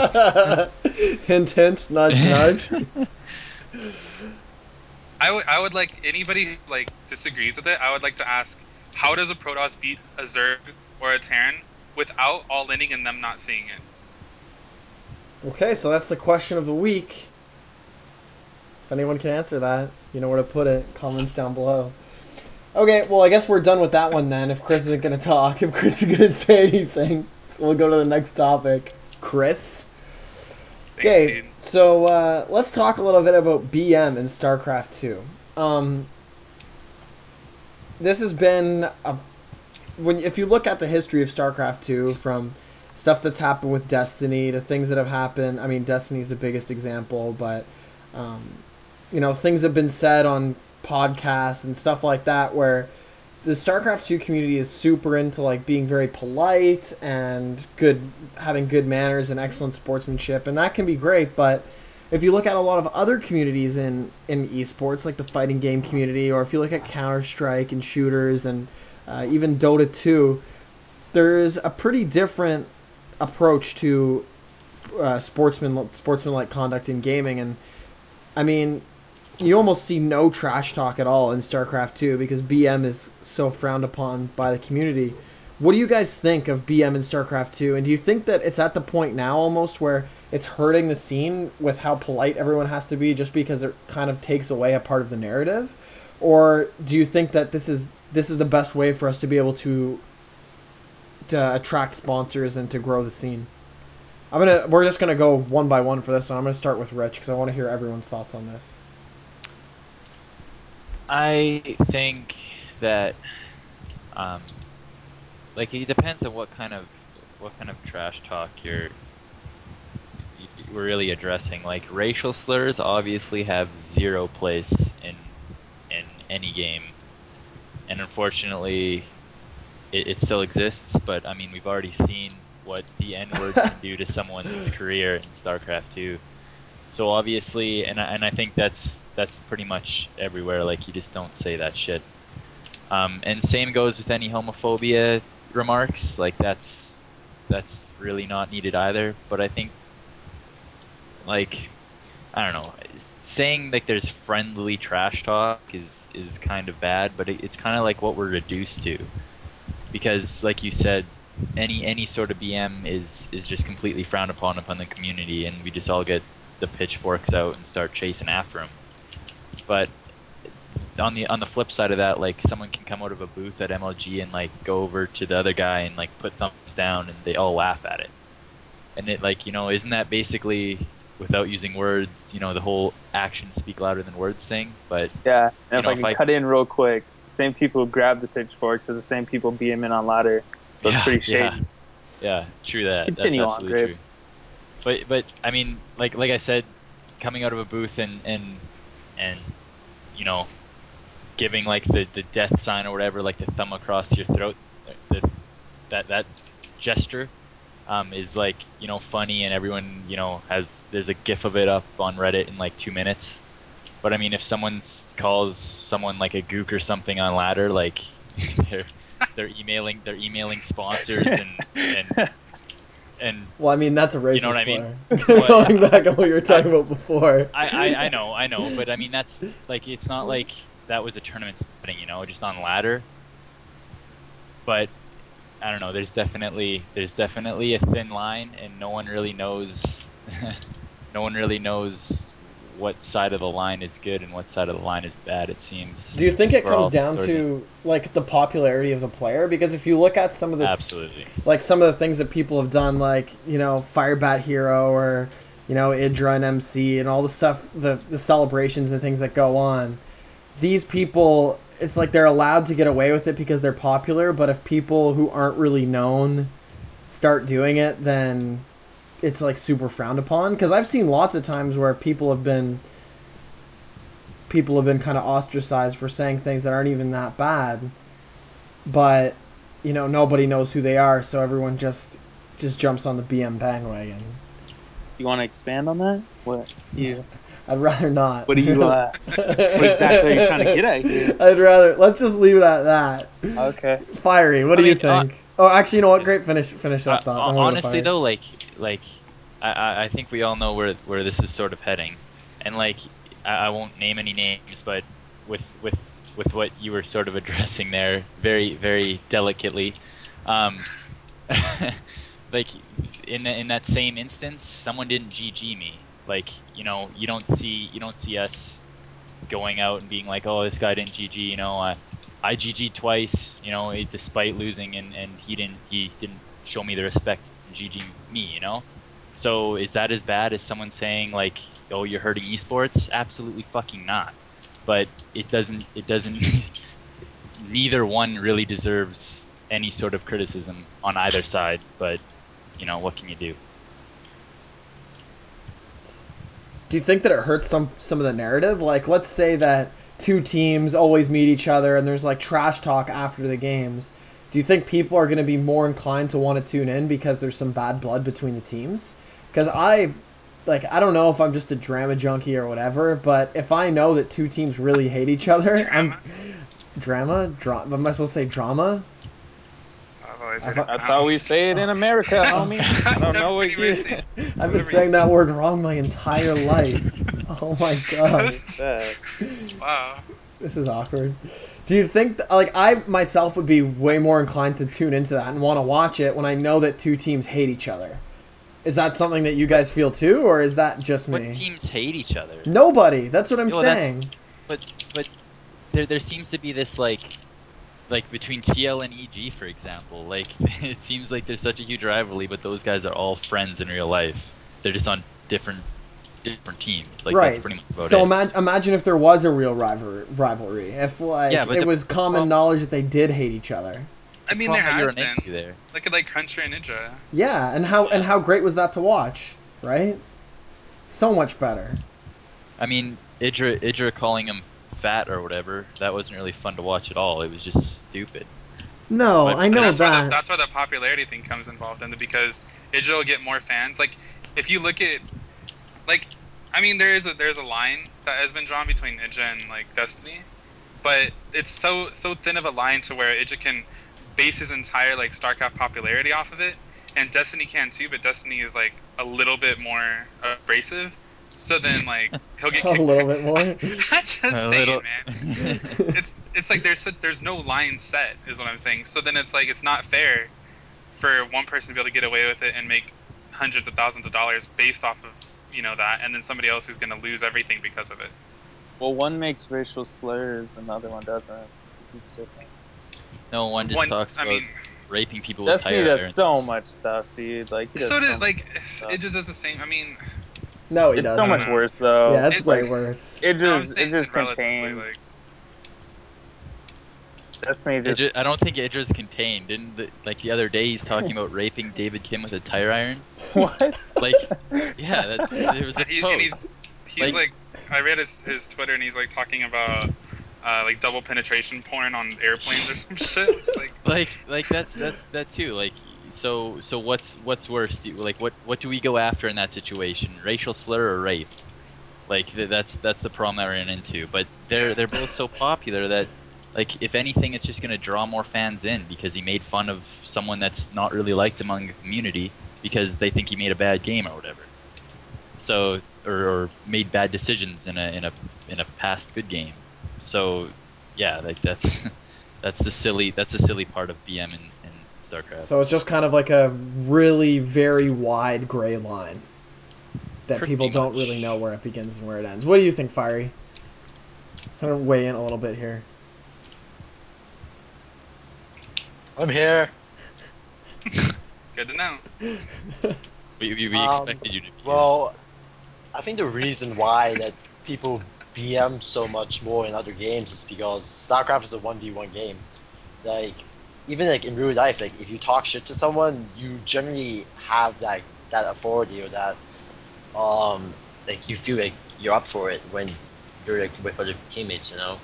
Hint, hint, nudge, nudge. I would like anybody who like disagrees with it. I would like to ask, how does a Protoss beat a Zerg or a Terran without all-inning and them not seeing it? Okay, so that's the question of the week. If anyone can answer that, you know where to put it. Comments down below. Okay, well, I guess we're done with that one then. If Kris isn't going to talk, if Kris is going to say anything. So we'll go to the next topic. Kris? Okay, so let's talk a little bit about BM in Starcraft 2. This has been if you look at the history of Starcraft 2, from stuff that's happened with Destiny to things that have happened. I mean, Destiny's the biggest example, but you know, things have been said on podcasts and stuff like that where the StarCraft 2 community is super into like being very polite and having good manners and excellent sportsmanship, and that can be great. But if you look at a lot of other communities in esports, like the fighting game community, or if you look at Counter-Strike and shooters and even Dota 2, there's a pretty different approach to sportsmanlike conduct in gaming. And I mean, you almost see no trash talk at all in StarCraft 2 because BM is so frowned upon by the community. What do you guys think of BM in StarCraft 2? And do you think that it's at the point now almost where it's hurting the scene with how polite everyone has to be just because it kind of takes away a part of the narrative? Or do you think that this is the best way for us to be able to attract sponsors and to grow the scene? We're just gonna go one by one for this one. I'm gonna start with Rich because I want to hear everyone's thoughts on this. I think that, like, it depends on what kind of trash talk we're really addressing. Like, racial slurs obviously have zero place in any game, and unfortunately, it still exists. But I mean, we've already seen what the N-word can do to someone's career in StarCraft 2. So obviously, and I think that's pretty much everywhere. Like, you just don't say that shit. And same goes with any homophobia remarks. Like, that's really not needed either. But I think, like, I don't know, saying like there's friendly trash talk is kind of bad. But it's kind of like what we're reduced to, because like you said, any sort of BM is just completely frowned upon the community, and we just all get the pitchforks out and start chasing after him. But on the flip side of that, like, someone can come out of a booth at MLG and like go over to the other guy and like put thumbs down, and they all laugh at it. And it, like, you know, isn't that basically, without using words, you know, the whole actions speak louder than words thing? But yeah, and if know, I can cut in real quick, same people who grab the pitchforks are the same people BM in on ladder, so it's pretty shady. Yeah, true that. Continue That's on, absolutely Grape. true. But I mean, like I said, coming out of a booth and you know, giving like the death sign or whatever, like the thumb across your throat, that gesture is, like, you know, funny, and everyone, you know, there's a gif of it up on Reddit in like 2 minutes. But I mean, if someone calls someone like a gook or something on ladder, like they're emailing sponsors and well, I mean, that's a racist you know what I mean? Going back on what you were talking about before. I know, but I mean, that's like, it's not like that was a tournament setting, you know, just on ladder. But I don't know, there's definitely a thin line, and no one really knows what side of the line is good and what side of the line is bad. It seems. Do you think it we're all comes down sort to like the popularity of the player? Because if you look at some of this, absolutely, like some of the things that people have done, like Firebat Hero or Idra and MC and all the stuff, the celebrations and things that go on. These people, it's like they're allowed to get away with it because they're popular. But if people who aren't really known start doing it, then it's like super frowned upon. Because I've seen lots of times where people have been kind of ostracized for saying things that aren't even that bad, but nobody knows who they are, so everyone just jumps on the BM bandwagon. You want to expand on that? What you? I'd rather not. What do you? What exactly are you trying to get at here? Let's just leave it at that. Okay. Fiery, what do you think? Oh, actually, you know what? Great, finish that thought. Honestly, though, like I think we all know where this is sort of heading, and like I won't name any names, but with what you were sort of addressing there, very very delicately, like in that same instance, someone didn't GG me. Like you don't see us going out and being like, oh, this guy didn't GG. I GG'd twice. Despite losing, and he didn't show me the respect and GG me. So is that as bad as someone saying like, oh, you're hurting esports? Absolutely fucking not. But it doesn't neither one really deserves any sort of criticism on either side, but what can you do? Do you think that it hurts some of the narrative? Like, let's say that two teams always meet each other and there's like trash talk after the games. Do you think people are going to be more inclined to want to tune in because there's some bad blood between the teams? Because I don't know if I'm just a drama junkie or whatever, but if I know that two teams really hate each other, Drama? Am I supposed to say drama? That's how we say it in America, homie. I don't know what you say. I've been saying that word wrong my entire life. Oh my god. Wow. This is awkward. Do you think, I myself would be way more inclined to tune into that and want to watch it when I know that two teams hate each other? Is that something that you guys feel too, or is that just me? What teams hate each other? Nobody. That's what I'm saying. But there seems to be this like between TL and EG, for example. Like it seems like there's such a huge rivalry, but those guys are all friends in real life. They're just on different teams. Like right. That's pretty much about so it. Imagine if there was a real rivalry. If it was common knowledge that they did hate each other. I mean, there has been. Look at Cruncher and Ninja. Yeah, and how great was that to watch, right? So much better. I mean, Idra calling him fat or whatever, that wasn't really fun to watch at all. It was just stupid. No, I know that. That's where the popularity thing comes involved in it, because Idra will get more fans. Like, if you look at, there's a line that has been drawn between Idra and Destiny, but it's so thin of a line to where Idra can base his entire Starcraft popularity off of it, and Destiny can too, but Destiny is a little bit more abrasive. So then he'll get kicked. A little bit more. I'm just saying, man. It's there's no line set, is what I'm saying. So then it's not fair for one person to be able to get away with it and make hundreds of thousands of dollars based off of that, and then somebody else who's gonna lose everything because of it. Well, one makes racial slurs and the other one doesn't. It's a huge difference. No, one just talks about raping people with Destiny does so much stuff, dude. So it just does the same. I mean. No, it's doesn't. So much worse, though. Yeah, it's way worse. It just contained. Destiny just. I don't think Idra's contained. Didn't the other day he's talking about raping David Kim with a tire iron? What? Yeah, it was a post. He's I read his Twitter and he's talking about double penetration porn on airplanes or some shit. It's that's that too. So what's worse? What do we go after in that situation? Racial slur or rape? That's the problem that we're into. But they're both so popular that if anything, it's just gonna draw more fans in because he made fun of someone that's not really liked among the community because they think he made a bad game or whatever. So or made bad decisions in a past good game. So yeah, that's the silly part of BM and Starcraft. So it's just kind of a really very wide gray line. that Pretty people don't much. really know where it begins and where it ends. What do you think, Fiery? Kind of weigh in a little bit here. I'm here. Good to know. We expected you to be. Well, I think the reason why that people BM so much more in other games is because StarCraft is a 1v1 game. Like, even like in real life, like if you talk shit to someone, you generally have that authority or that like you feel like you're up for it when you're like with other teammates, you know.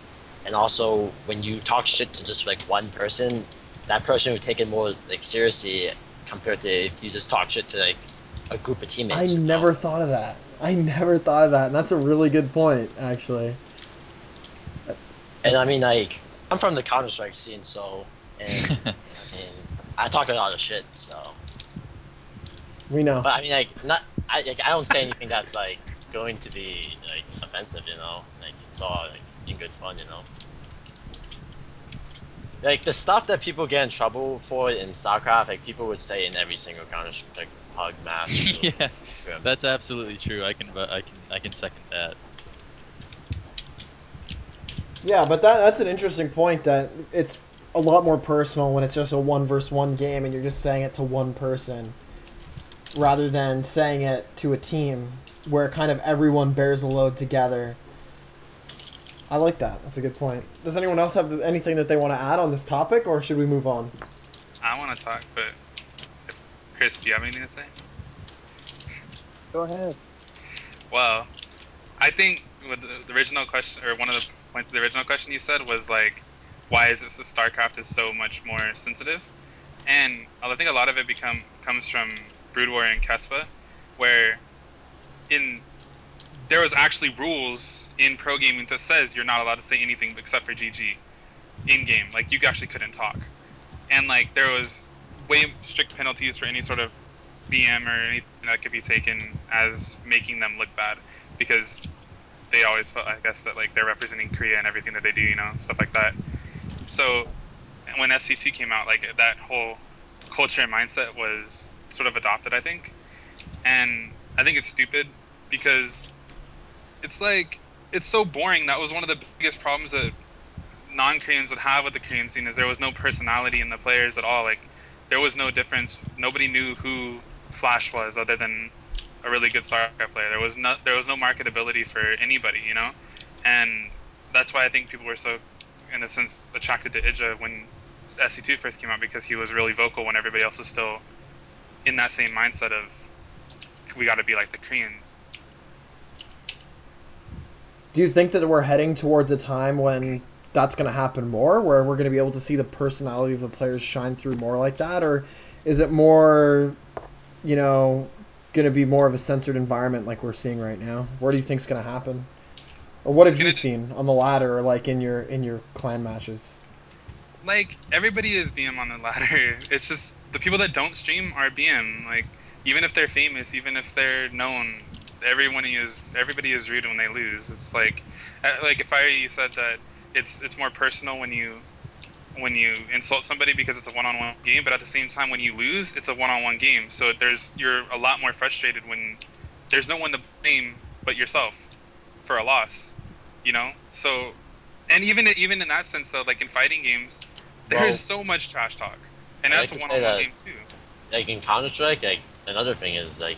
And also when you talk shit to just like one person, that person would take it more like seriously compared to if you just talk shit to like a group of teammates. I never thought of that. And that's a really good point, actually. And I mean, like, I'm from the Counter-Strike scene, so, and I mean, I talk a lot of shit, so. We know. But I mean, like, I don't say anything that's like going to be like offensive, you know. Like, it's all like in good fun, you know. Like the stuff that people get in trouble for in StarCraft, like people would say in every single Counter-Strike hug match. Yeah, that's absolutely true. I can second that. Yeah, but that's an interesting point, that it's a lot more personal when it's just a 1v1 game and you're just saying it to one person rather than saying it to a team where kind of everyone bears the load together. I like that. That's a good point. Does anyone else have anything that they want to add on this topic, or should we move on? I want to talk, but Kris, do you have anything to say? Go ahead. Well, I think with the original question, or one of the points of the original question you said was like, why is this StarCraft is so much more sensitive? And I think a lot of it comes from Brood War and Kespa, where there was actually rules in pro gaming that says you're not allowed to say anything except for GG in game. Like you actually couldn't talk, and like there was way strict penalties for any sort of BM or anything that could be taken as making them look bad, because they always felt, I guess, that like they're representing Korea and everything that they do, you know, stuff like that. So when SC2 came out, like that whole culture and mindset was sort of adopted, I think, and I think it's stupid because it's like, it's so boring. That was one of the biggest problems that non-Koreans would have with the Korean scene, is there was no personality in the players at all. Like there was no difference. Nobody knew who Flash was other than a really good StarCraft player. There was no marketability for anybody, you know, and that's why I think people were so, in a sense, attracted to Ija when SC2 first came out, because he was really vocal when everybody else was still in that same mindset of we got to be like the Koreans. Do you think that we're heading towards a time when that's going to happen more, where we're going to be able to see the personality of the players shine through more like that? Or is it more, you know, going to be more of a censored environment like we're seeing right now? Where do you think is going to happen? Or what have you seen on the ladder, or like in your clan matches? Like everybody is BM on the ladder. It's just the people that don't stream are BM. Like even if they're famous, even if they're known, everybody is rude when they lose. It's like if you said that it's more personal when you insult somebody because it's a one-on-one game, but at the same time when you lose, it's a one-on-one game. So you're a lot more frustrated when there's no one to blame but yourself for a loss, you know? So, and even in that sense though, like in fighting games, there's so much trash talk, and that's a one-on-one game too. Like in Counter-Strike, like another thing is like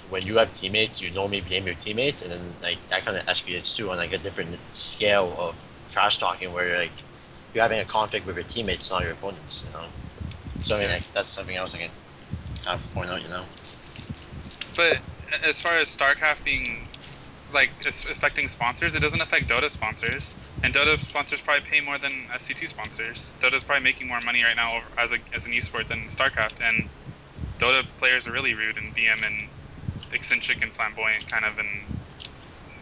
when you have teammates, you normally blame your teammates, and then like that kind of escalates too on like a different scale of trash talking, where like you're having a conflict with your teammates, not your opponents, you know. So I mean, like that's something else I can kind of point out, you know. But as far as StarCraft being like affecting sponsors, it doesn't affect Dota sponsors, and Dota sponsors probably pay more than SC2 sponsors. Dota's probably making more money right now as an esport than StarCraft, and Dota players are really rude and BM and eccentric and flamboyant kind of, and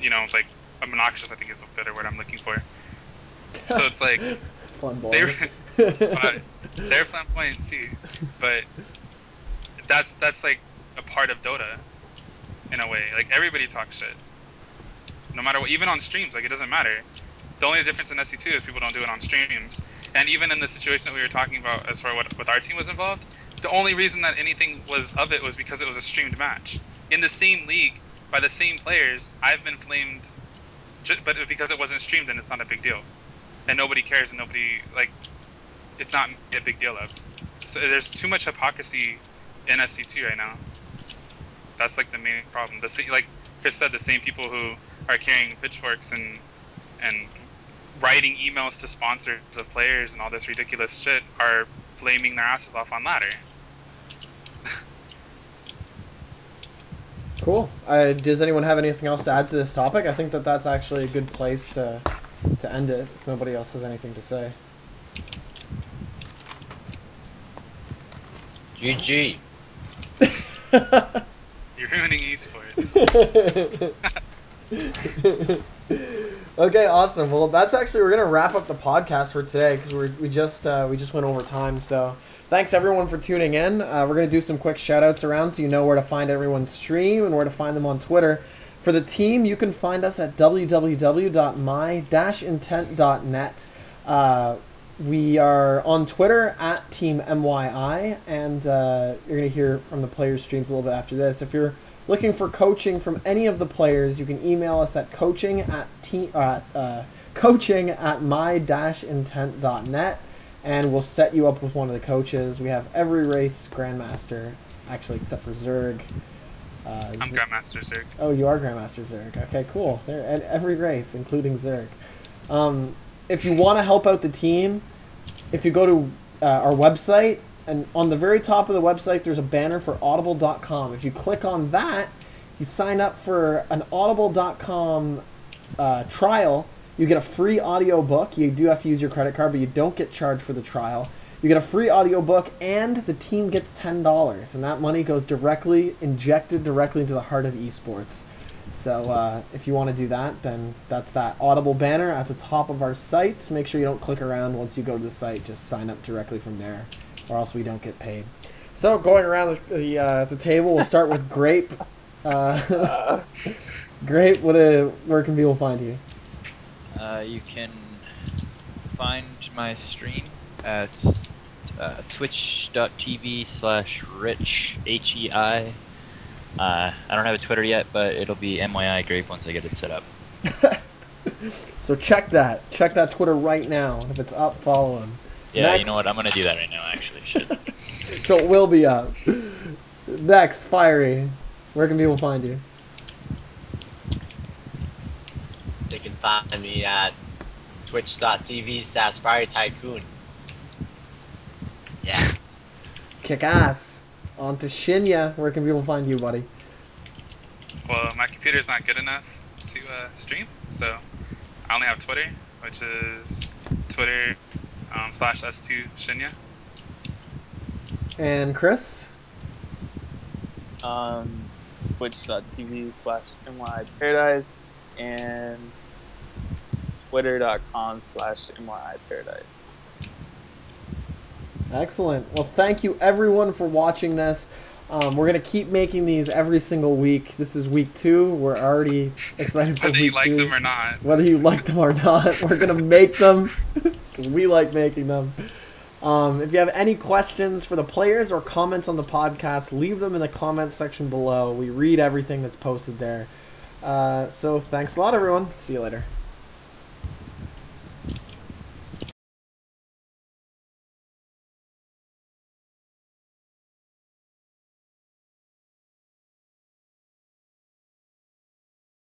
you know, like obnoxious, I think is a better word I'm looking for. So it's like they're flamboyant too, but that's like a part of Dota in a way. Like everybody talks shit, no matter what, even on streams. Like it doesn't matter. The only difference in SC2 is people don't do it on streams. And even in the situation that we were talking about as far as what our team was involved, the only reason that anything was of it was because it was a streamed match. In the same league, by the same players. I've been flamed, but because it wasn't streamed, then it's not a big deal, and nobody cares, and nobody like, it's not a big deal of. So there's too much hypocrisy in SC2 right now. That's like the main problem. Like Kris said, the same people who are carrying pitchforks and writing emails to sponsors of players and all this ridiculous shit are flaming their asses off on ladder. Cool. Does anyone have anything else to add to this topic? I think that that's actually a good place to end it, if nobody else has anything to say. GG. You're ruining esports. Okay, awesome. Well, that's actually, we're gonna wrap up the podcast for today because we just went over time. So thanks everyone for tuning in. We're gonna do some quick shout outs around so you know where to find everyone's stream and where to find them on Twitter. For the team, you can find us at www.my-intent.net. We are on Twitter at Team MYi, and you're going to hear from the players' streams a little bit after this. If you're looking for coaching from any of the players, you can email us at coaching@my-intent.net, and we'll set you up with one of the coaches. We have every race Grandmaster, actually, except for Zerg. I'm Grandmaster Zerg. Oh, you are Grandmaster Zerg. Okay, cool. They're at every race, including Zerg. If you want to help out the team, if you go to our website, and on the very top of the website, there's a banner for audible.com. If you click on that, you sign up for an audible.com trial. You get a free audio book. You do have to use your credit card, but you don't get charged for the trial. You get a free audio book, and the team gets $10, and that money goes injected directly into the heart of esports. So if you want to do that, then that's that Audible banner at the top of our site. Make sure you don't click around once you go to the site. Just sign up directly from there, or else we don't get paid. So going around the table, we'll start with Grape. Grape, where can people find you? You can find my stream at twitch.tv/Rich, HEI. I don't have a Twitter yet, but it'll be MYiGrape once I get it set up. So check that. Check that Twitter right now. If it's up, follow him. Yeah, Next. You know what? I'm gonna do that right now, actually. Shit. So it will be up. Next, Fiery. Where can people find you? They can find me at twitch.tv/FieryTycoon. Yeah. Kick ass. On to MYishinyA. Where can people find you, buddy? Well, my computer's not good enough to stream, so I only have Twitter, which is Twitter /S2 MYishinyA. And Kris? Twitch.tv/MYiParadise and Twitter.com/MYiParadise. Excellent. Well, thank you everyone for watching this. We're going to keep making these every single week. This is week 2. We're already excited for Whether week 2. you like them or not. Whether you like them or not, we're going to make them because we like making them. If you have any questions for the players or comments on the podcast, leave them in the comments section below. We read everything that's posted there. So thanks a lot, everyone. See you later.